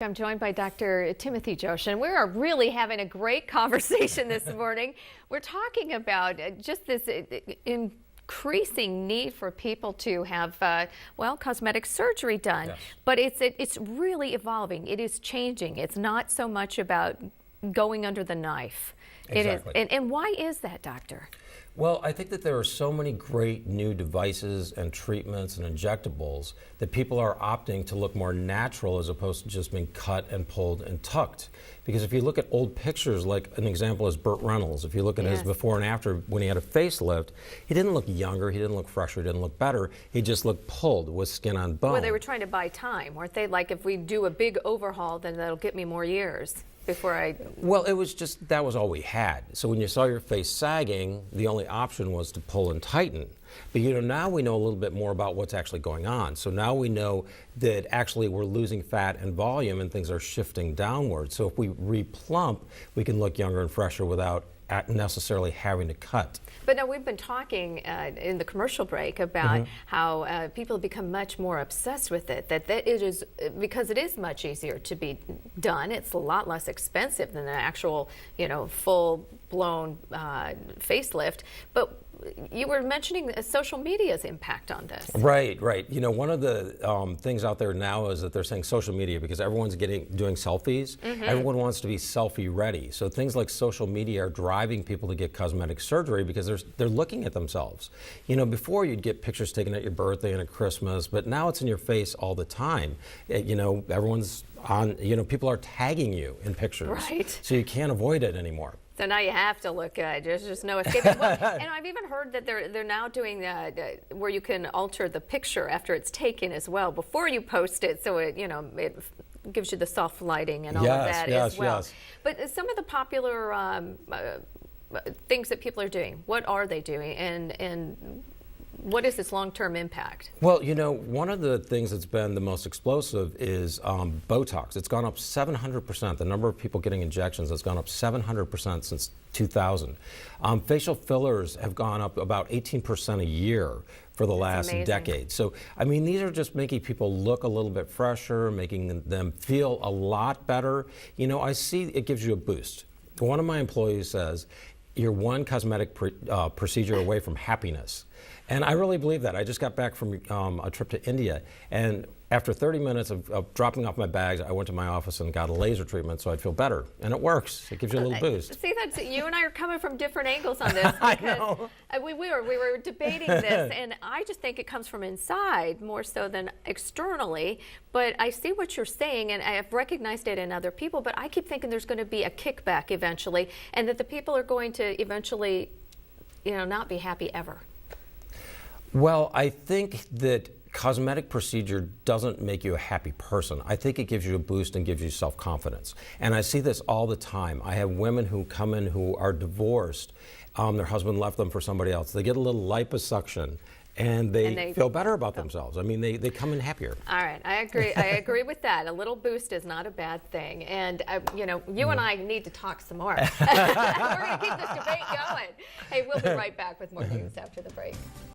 I'm joined by Dr. Timothy Josh, and we are really having a great conversation this morning. We're talking about just this increasing need for people to have, cosmetic surgery done. Yes. But it's really evolving. It is changing. It's not so much about going under the knife. Exactly. It is. And why is that, doctor? Well, I think that there are so many great new devices and treatments and injectables that people are opting to look more natural as opposed to just being cut and pulled and tucked. Because if you look at old pictures, like an example is Burt Reynolds, if you look at his before and after when he had a facelift, he didn't look younger, he didn't look fresher, he didn't look better, he just looked pulled with skin on bone. Well, they were trying to buy time, weren't they? Like, if we do a big overhaul, then that'll get me more years before I... Well, it was just, that was all we had. So when you saw your face sagging, the only option was to pull and tighten. But now we know a little bit more about what's actually going on. So now we know that actually we're losing fat and volume and things are shifting downward. So if we replump, we can look younger and fresher without necessarily having to cut. But now we've been talking in the commercial break about how people have become much more obsessed with it, that it is, because it is much easier to be done. It's a lot less expensive than an actual, full-blown facelift. But you were mentioning social media's impact on this. Right, right. One of the things out there now is that they're saying social media because everyone's doing selfies. Everyone wants to be selfie ready. So things like social media are driving people to get cosmetic surgery because they're looking at themselves. Before you'd get pictures taken at your birthday and at Christmas, but now it's in your face all the time. Everyone's on, people are tagging you in pictures. Right. So you can't avoid it anymore. So now you have to look good. There's just no escaping. Well, and I've even heard that they're now doing where you can alter the picture after it's taken as well before you post it, so it gives you the soft lighting and all of that as well. Yes. But some of the popular things that people are doing, what are they doing, and what is its long-term impact? Well, one of the things that's been the most explosive is Botox. It's gone up 700%. The number of people getting injections has gone up 700% since 2000. Facial fillers have gone up about 18% a year for the last decade. So, these are just making people look a little bit fresher, making them feel a lot better. I see it gives you a boost. One of my employees says, you're one cosmetic procedure away from happiness. And I really believe that. I just got back from a trip to India, and after 30 minutes of dropping off my bags, I went to my office and got a laser treatment so I'd feel better. And it works. It gives you a little boost. See, you and I are coming from different angles on this. I know. We were debating this, and I just think it comes from inside more so than externally. But I see what you're saying, and I have recognized it in other people, but I keep thinking there's going to be a kickback eventually, and that the people are going to eventually, not be happy ever. Well, I think that cosmetic procedure doesn't make you a happy person. I think it gives you a boost and gives you self-confidence. And I see this all the time. I have women who come in who are divorced. Their husband left them for somebody else. They get a little liposuction, and they feel better about themselves. They come in happier. All right, I agree. I agree with that. A little boost is not a bad thing. And, you and I need to talk some more. We're going to keep this debate going. Hey, we'll be right back with more news after the break.